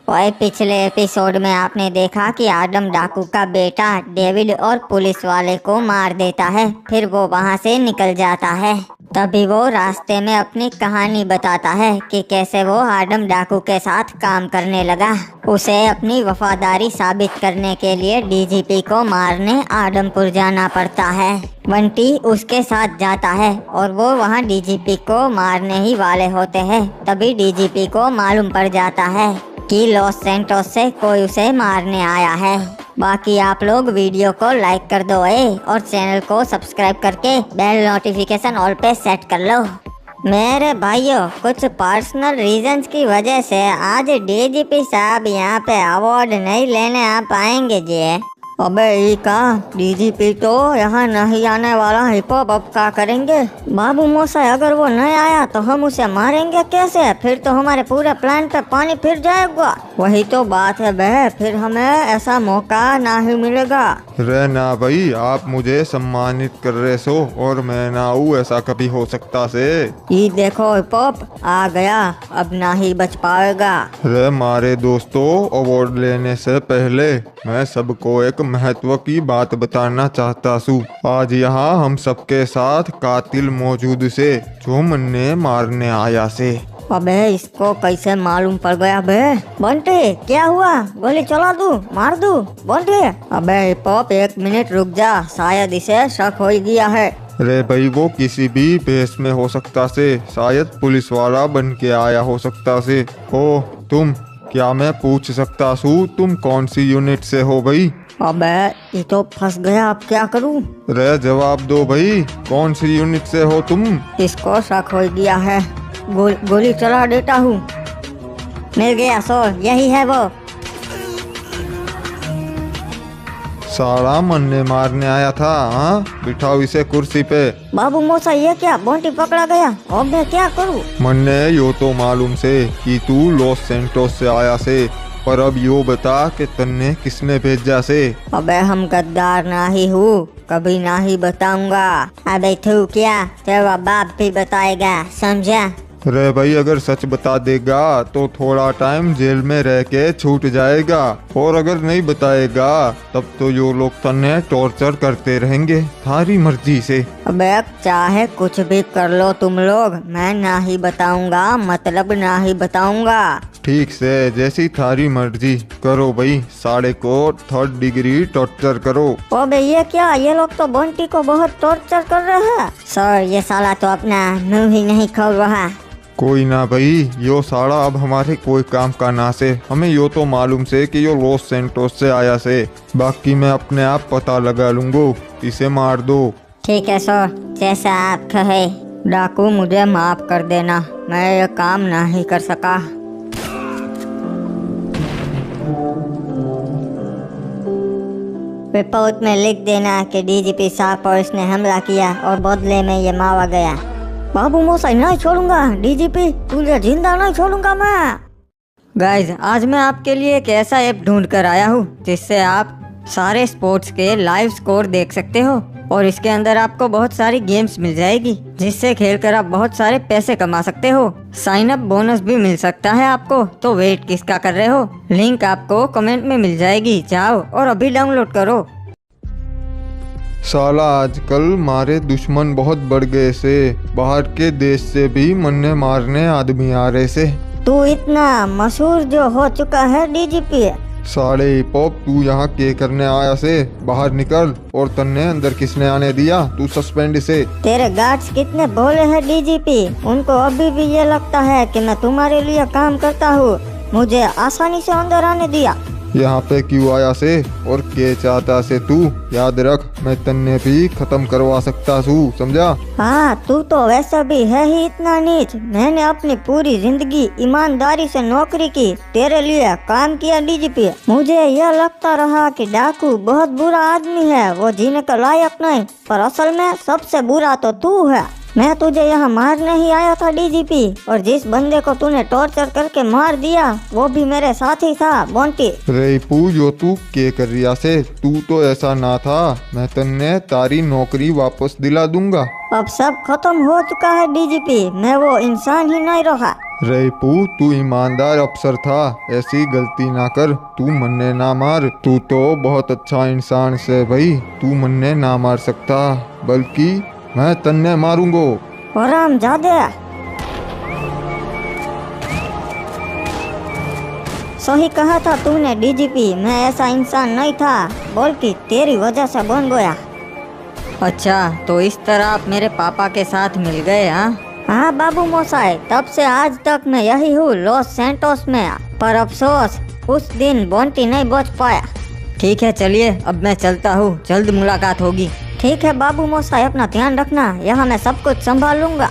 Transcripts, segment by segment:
और पिछले एपिसोड में आपने देखा कि आदम डाकू का बेटा डेविड और पुलिस वाले को मार देता है, फिर वो वहाँ से निकल जाता है। तभी वो रास्ते में अपनी कहानी बताता है कि कैसे वो आदम डाकू के साथ काम करने लगा। उसे अपनी वफादारी साबित करने के लिए डीजीपी को मारने आदमपुर जाना पड़ता है। बंटी उसके साथ जाता है और वो वहाँ डीजीपी को मारने ही वाले होते हैं। तभी डीजीपी को मालूम पड़ जाता है कि लॉस सैंटोस से कोई उसे मारने आया है। बाकी आप लोग वीडियो को लाइक कर दो और चैनल को सब्सक्राइब करके बेल नोटिफिकेशन ऑल पे सेट कर लो। मेरे भाइयों, कुछ पर्सनल रीजंस की वजह से आज डीजीपी साहब यहाँ पे अवार्ड नहीं लेने आ पाएंगे जी। अबे ई का डीजीपी तो यहाँ नहीं आने वाला, हिप हॉप अब क्या करेंगे? बाबू मोसा अगर वो नहीं आया तो हम उसे मारेंगे कैसे? फिर तो हमारे पूरे प्लान पे पानी फिर जाएगा। वही तो बात है बे, फिर हमें ऐसा मौका ना ही मिलेगा। रे ना भाई, आप मुझे सम्मानित कर रहे सो और मैं ना हूँ, ऐसा कभी हो सकता से? ये देखो हिप हॉप आ गया, अब ना ही बच पाएगा। रे मारे दोस्तों, अवार्ड लेने से पहले मैं सबको एक महत्व की बात बताना चाहता हूँ। आज यहाँ हम सबके साथ कातिल मौजूद से जो मन्ने मारने आया से। अबे इसको कैसे मालूम पड़ गया बे? बंटी क्या हुआ? गोली चला दूं? मार दूं? बंटी अबे हिप हॉप एक मिनट रुक जा, शायद इसे शक हो गया है। रे भाई, वो किसी भी भेष में हो सकता से, शायद पुलिस वाला बन के आया हो सकता से। ओ तुम, क्या मैं पूछ सकता हूँ तुम कौन सी यूनिट से हो भाई? अबे ये तो फंस गया, अब क्या करूं? रे जवाब दो भाई, कौन सी यूनिट से हो तुम? इसको शक हो गया है, गोली चला देता हूँ। मिल गया सर, यही है वो। सारा मन्ने मारने आया था। हाँ, बिठाओ इसे कुर्सी पे। बाबू मोसा ये क्या, बंटी पकड़ा गया, अब मैं क्या करूँ? मन्ने यो तो मालूम से कि तू लॉस सैंटोस से आया से, पर अब यो बता कि तन्ने किसने भेजा से? अबे हम गद्दार ना ही हूँ, कभी ना ही बताऊंगा। अबे तू क्या, तेरा बाप भी बताएगा, समझा? रे भाई, अगर सच बता देगा तो थोड़ा टाइम जेल में रह के छूट जाएगा, और अगर नहीं बताएगा तब तो यो लोग तन्ने टॉर्चर करते रहेंगे थारी मर्जी से। अबे चाहे कुछ भी कर लो तुम लोग, मैं ना ही बताऊंगा, मतलब ना ही बताऊंगा। ठीक से, जैसी थारी मर्जी करो भाई, साढ़े को 3rd डिग्री टॉर्चर करो। अबे ये क्या, ये लोग तो बंटी को बहुत टॉर्चर कर रहे हैं। सर ये साला तो अपना मुंह ही नहीं खोल रहा। कोई ना भाई, यो साड़ा अब हमारे कोई काम का ना से। हमें यो तो मालूम से कि यो लॉस सैंटोस से आया से, बाकी मैं अपने आप पता लगा लूंगो। इसे मार दो। ठीक है सर, जैसा आप कहे। डाकू मुझे माफ कर देना, मैं ये काम नहीं कर सका। रिपोर्ट में लिख देना कि डीजीपी साहब पर इसने हमला किया और बदले में ये मारा गया। बाबू मोसा नहीं छोड़ूंगा, डीजीपी तुझे जिंदा नहीं छोड़ूंगा मैं। गाइज, आज मैं आपके लिए एक ऐसा ऐप ढूंढ कर आया हूँ जिससे आप सारे स्पोर्ट्स के लाइव स्कोर देख सकते हो, और इसके अंदर आपको बहुत सारी गेम्स मिल जाएगी जिससे खेलकर आप बहुत सारे पैसे कमा सकते हो। साइन अप बोनस भी मिल सकता है आपको, तो वेट किसका कर रहे हो? लिंक आपको कमेंट में मिल जाएगी, जाओ और अभी डाउनलोड करो। साला आजकल मारे दुश्मन बहुत बढ़ गए से, बाहर के देश से भी मन्ने मारने आदमी आ रहे से। तू इतना मशहूर जो हो चुका है डीजीपी। साले हिप हॉप, तू यहाँ के करने आया से? बाहर निकल। और तन्ने अंदर किसने आने दिया? तू सस्पेंड से। तेरे गार्ड्स कितने भोले हैं डीजीपी, उनको अभी भी ये लगता है कि मैं तुम्हारे लिए काम करता हूँ, मुझे आसानी से अंदर आने दिया। यहाँ पे क्यों आया से और के चाहता से तू? याद रख, मैं तन्ने भी खत्म करवा सकता हूँ, समझा? हाँ, तू तो वैसा भी है ही इतना नीच। मैंने अपनी पूरी जिंदगी ईमानदारी से नौकरी की, तेरे लिए काम किया डीजीपी। मुझे यह लगता रहा कि डाकू बहुत बुरा आदमी है, वो जीने का लायक नहीं, पर असल में सबसे बुरा तो तू है। मैं तुझे यहाँ मारने ही आया था डीजीपी, और जिस बंदे को तूने टॉर्चर करके मार दिया वो भी मेरे साथ ही था बॉन्टी। रेपू जो तू के कर रिया से, तू तो ऐसा ना था। मैं तन्ने तारी नौकरी वापस दिला दूंगा। अब सब खत्म हो चुका है डीजीपी, मैं वो इंसान ही नहीं रहा। रेपू तू ईमानदार अफसर था, ऐसी गलती ना कर। तू मन्ने ना मार, तू तो बहुत अच्छा इंसान से भाई, तू मन्ने ना मार सकता, बल्कि मैं तन्ने मारूंगो। हराम जादे, सही कहा था तूने डीजीपी, मैं ऐसा इंसान नहीं था, बल्कि तेरी वजह से बन गया। अच्छा, तो इस तरह आप मेरे पापा के साथ मिल गए? हाँ बाबू मोसाई, तब से आज तक मैं यही हूँ लॉस सैंटोस में, पर अफसोस उस दिन बॉन्टी नहीं बच पाया। ठीक है, चलिए अब मैं चलता हूँ, जल्द मुलाकात होगी। ठीक है बाबू मोसाई, अपना ध्यान रखना, यहाँ मैं सब कुछ संभाल लूंगा।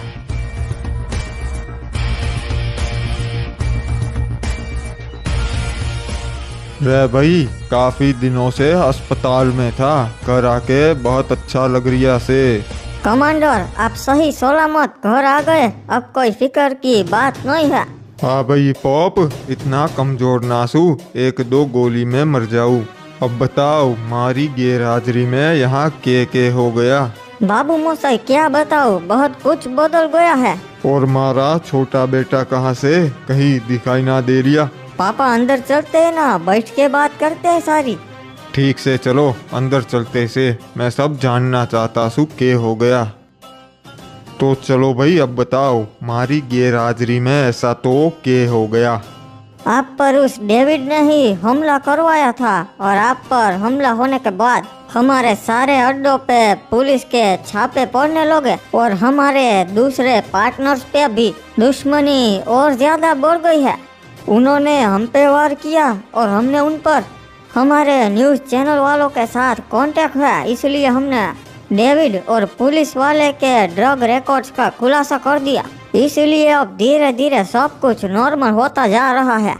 रे भाई, काफी दिनों से अस्पताल में था, घर आके बहुत अच्छा लग रिया से। कमांडर, आप सही सलामत घर आ गए, अब कोई फिक्र की बात नहीं है। हाँ भाई पॉप, इतना कमजोर नासू, 1-2 गोली में मर जाऊं। अब बताओ, मारी गैरहाजिरी में यहाँ के हो गया? बाबू मोसाई क्या बताओ, बहुत कुछ बदल गया है। और मारा छोटा बेटा कहाँ से, कहीं दिखाई ना दे रिया? पापा अंदर चलते हैं ना, बैठ के बात करते हैं सारी। ठीक से चलो, अंदर चलते से, मैं सब जानना चाहता सू के हो गया। तो चलो भाई, अब बताओ, मारी गैरहाजिरी में ऐसा तो के हो गया? आप पर उस डेविड ने ही हमला करवाया था, और आप पर हमला होने के बाद हमारे सारे अड्डों पे पुलिस के छापे पड़ने लगे, और हमारे दूसरे पार्टनर्स पे भी दुश्मनी और ज्यादा बढ़ गई है। उन्होंने हम पे वार किया और हमने उन पर हमारे न्यूज़ चैनल वालों के साथ कांटेक्ट है, इसलिए हमने डेविड और पुलिस वाले के ड्रग रिकॉर्ड्स का खुलासा कर दिया। इसलिए अब धीरे धीरे सब कुछ नॉर्मल होता जा रहा है।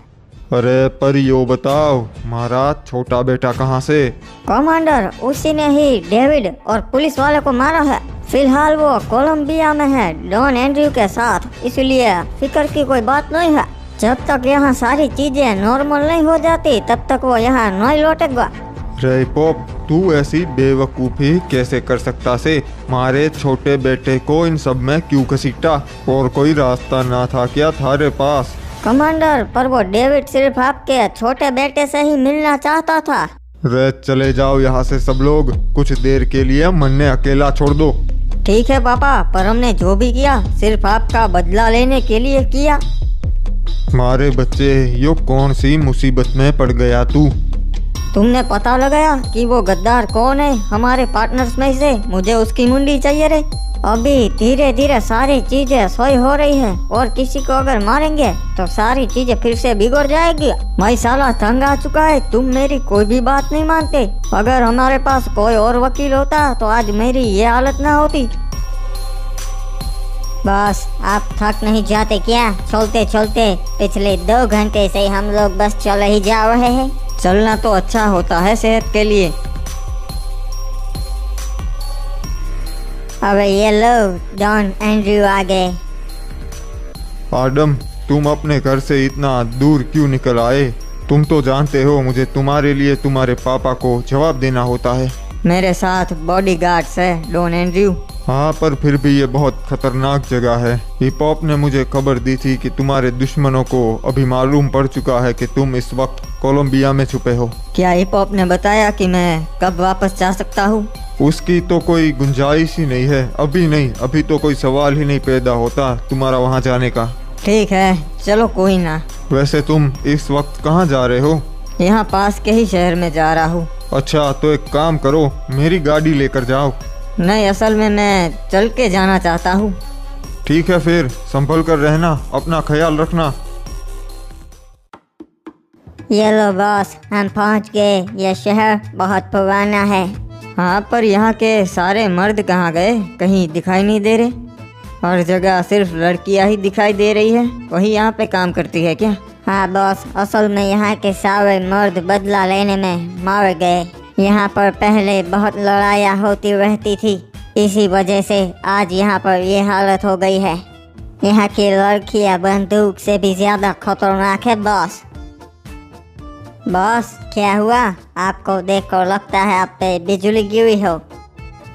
अरे पर यो बताओ, मारा छोटा बेटा कहाँ से? कमांडर, उसी ने ही डेविड और पुलिस वाले को मारा है। फिलहाल वो कोलंबिया में है डॉन एंड्रयू के साथ, इसलिए फिक्र की कोई बात नहीं है। जब तक यहाँ सारी चीजें नॉर्मल नहीं हो जाती तब तक वो यहाँ नहीं लौटेगा। रे पॉप, तू ऐसी बेवकूफ़ी कैसे कर सकता से? मारे छोटे बेटे को इन सब में क्यों घसीटा? और कोई रास्ता ना था क्या थारे पास? कमांडर, पर वो डेविड सिर्फ आपके छोटे बेटे से ही मिलना चाहता था। रे चले जाओ यहाँ से सब लोग, कुछ देर के लिए मन्ने अकेला छोड़ दो। ठीक है पापा, पर हमने जो भी किया सिर्फ आपका बदला लेने के लिए किया। मारे बच्चे, यो कौन सी मुसीबत में पड़ गया तू? तुमने पता लगाया कि वो गद्दार कौन है हमारे पार्टनर्स में से? मुझे उसकी मुंडी चाहिए रे। अभी धीरे धीरे सारी चीजें सही हो रही है, और किसी को अगर मारेंगे तो सारी चीजें फिर से बिगड़ जाएगी। मैं साला तंग आ चुका है, तुम मेरी कोई भी बात नहीं मानते। अगर हमारे पास कोई और वकील होता तो आज मेरी ये हालत ना होती। बस, आप थक नहीं जाते क्या? चलते चलते पिछले 2 घंटे से हम लोग बस चले ही जा रहे हैं। चलना तो अच्छा होता है सेहत के लिए। अब ये लो, डॉन एंड्रयू आ गए। आदम, तुम अपने घर से इतना दूर क्यों निकल आए? तुम तो जानते हो मुझे तुम्हारे लिए तुम्हारे पापा को जवाब देना होता है। मेरे साथ बॉडीगार्ड्स है डॉन एंड्रयू। हाँ, पर फिर भी ये बहुत खतरनाक जगह है। हिप हॉप ने मुझे खबर दी थी कि तुम्हारे दुश्मनों को अभी मालूम पड़ चुका है कि तुम इस वक्त कोलंबिया में छुपे हो। क्या हिप हॉप ने बताया कि मैं कब वापस जा सकता हूँ? उसकी तो कोई गुंजाइश ही नहीं है। अभी नहीं, अभी तो कोई सवाल ही नहीं पैदा होता तुम्हारा वहाँ जाने का। ठीक है, चलो कोई ना। वैसे तुम इस वक्त कहाँ जा रहे हो? यहाँ पास के ही शहर में जा रहा हूँ। अच्छा, तो एक काम करो, मेरी गाड़ी लेकर जाओ। नहीं, असल में मैं चल के जाना चाहता हूँ। ठीक है, फिर संभल कर रहना, अपना ख्याल रखना। ये लो बॉस, हम पहुंच गए। ये शहर बहुत पुराना है। हाँ, पर यहाँ के सारे मर्द कहाँ गए? कहीं दिखाई नहीं दे रहे। हर जगह सिर्फ लड़कियाँ ही दिखाई दे रही है। वही यहाँ पे काम करती है क्या? हाँ बॉस, असल में यहाँ के सारे मर्द बदला लेने में मारे गए। यहाँ पर पहले बहुत लड़ाइयाँ होती रहती थी। इसी वजह से आज यहाँ पर ये हालत हो गई है। यहाँ की लड़कियाँ बंदूक से भी ज्यादा खतरनाक है बॉस। बॉस क्या हुआ? आपको देखकर लगता है आप पे बिजली गिरी हो।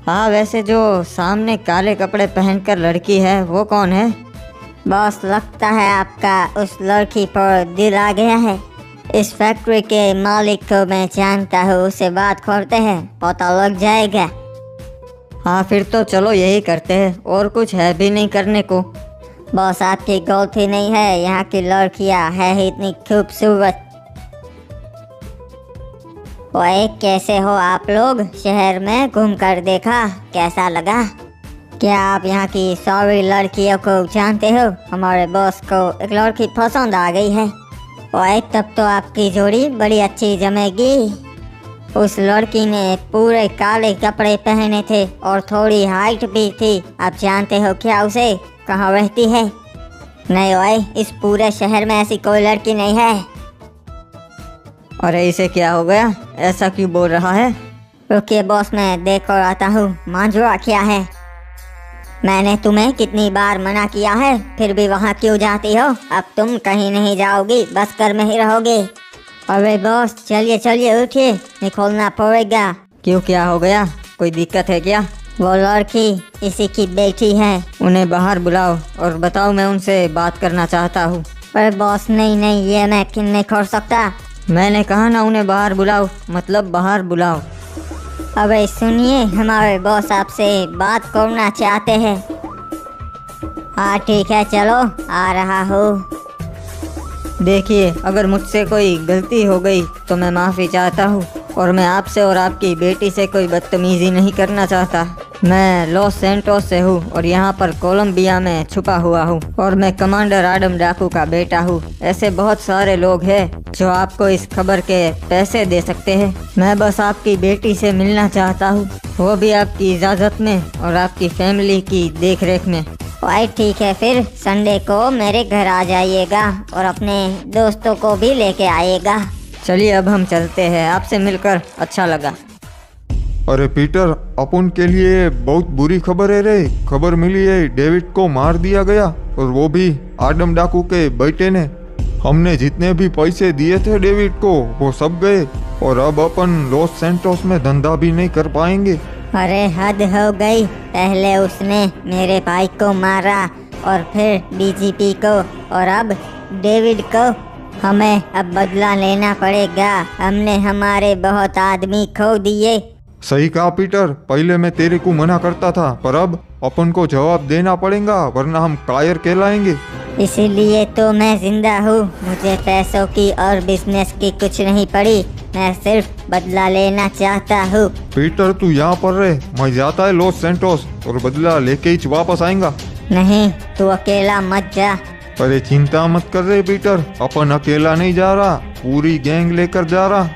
हाँ, वैसे जो सामने काले कपड़े पहनकर लड़की है वो कौन है? बॉस लगता है आपका उस लड़की पर दिल आ गया है। इस फैक्ट्री के मालिक को मैं जानता हूँ, उससे बात करते हैं, पता लग जाएगा। हाँ, फिर तो चलो यही करते हैं, और कुछ है भी नहीं करने को। बॉस आपकी गलती नहीं है, यहाँ की लड़कियाँ है ही इतनी खूबसूरत। ओए कैसे हो आप लोग? शहर में घूमकर देखा, कैसा लगा? क्या आप यहाँ की सारी लड़कियों को जानते हो? हमारे बॉस को एक लड़की पसंद आ गई है। ओए तब तो आपकी जोड़ी बड़ी अच्छी जमेगी। उस लड़की ने पूरे काले कपड़े पहने थे और थोड़ी हाइट भी थी। आप जानते हो क्या उसे? कहाँ रहती है? नहीं ओए, इस पूरे शहर में ऐसी कोई लड़की नहीं है। अरे इसे क्या हो गया? ऐसा क्यों बोल रहा है? रुकिए बॉस, मैं देख कर आता हूँ मांझुआ क्या है। मैंने तुम्हें कितनी बार मना किया है, फिर भी वहाँ क्यों जाती हो? अब तुम कहीं नहीं जाओगी, बस घर में ही रहोगे। अरे बॉस चलिए चलिए उठिए, निकलना पड़ेगा। क्यों, क्या हो गया? कोई दिक्कत है क्या? वो लड़की इसी की बेटी है। उन्हें बाहर बुलाओ और बताओ मैं उनसे बात करना चाहता हूँ। पर बॉस नहीं, ये मैं नहीं कर सकता। मैंने कहा ना उन्हें बाहर बुलाओ, मतलब बाहर बुलाओ। अबे सुनिए, हमारे बॉस आपसे बात करना चाहते हैं। हाँ ठीक है, चलो आ रहा हूँ। देखिए, अगर मुझसे कोई गलती हो गई तो मैं माफ़ी चाहता हूँ, और मैं आपसे और आपकी बेटी से कोई बदतमीज़ी नहीं करना चाहता। मैं लॉस सैंटोस से हूँ और यहाँ पर कोलंबिया में छुपा हुआ हूँ, और मैं कमांडर आडम डाकू का बेटा हूँ। ऐसे बहुत सारे लोग हैं जो आपको इस खबर के पैसे दे सकते हैं। मैं बस आपकी बेटी से मिलना चाहता हूँ, वो भी आपकी इजाज़त में और आपकी फैमिली की देखरेख में। भाई ठीक है, फिर संडे को मेरे घर आ जाइएगा और अपने दोस्तों को भी लेके आइएगा। चलिए अब हम चलते हैं, आपसे मिलकर अच्छा लगा। अरे पीटर, अपन के लिए बहुत बुरी खबर है रे। खबर मिली है डेविड को मार दिया गया, और वो भी आडम डाकू के बेटे ने। हमने जितने भी पैसे दिए थे डेविड को वो सब गए, और अब अपन लॉस सैंटोस में धंधा भी नहीं कर पाएंगे। अरे हद हो गई, पहले उसने मेरे भाई को मारा और फिर डीजीपी को, और अब डेविड को। हमें अब बदला लेना पड़ेगा। हमने हमारे बहुत आदमी खो दिए। सही कहा पीटर, पहले मैं तेरे को मना करता था, पर अब अपन को जवाब देना पड़ेगा, वरना हम कायर कहलाएंगे। इसीलिए तो मैं जिंदा हूँ। मुझे पैसों की और बिजनेस की कुछ नहीं पड़ी, मैं सिर्फ बदला लेना चाहता हूँ। पीटर तू यहाँ पर रहे, मैं जाता है लॉस सैंटोस और बदला लेके ही वापस आएगा। नहीं, तू अकेला मत जा। अरे चिंता मत कर रहे पीटर, अपन अकेला नहीं जा रहा, पूरी गैंग लेकर जा रहा।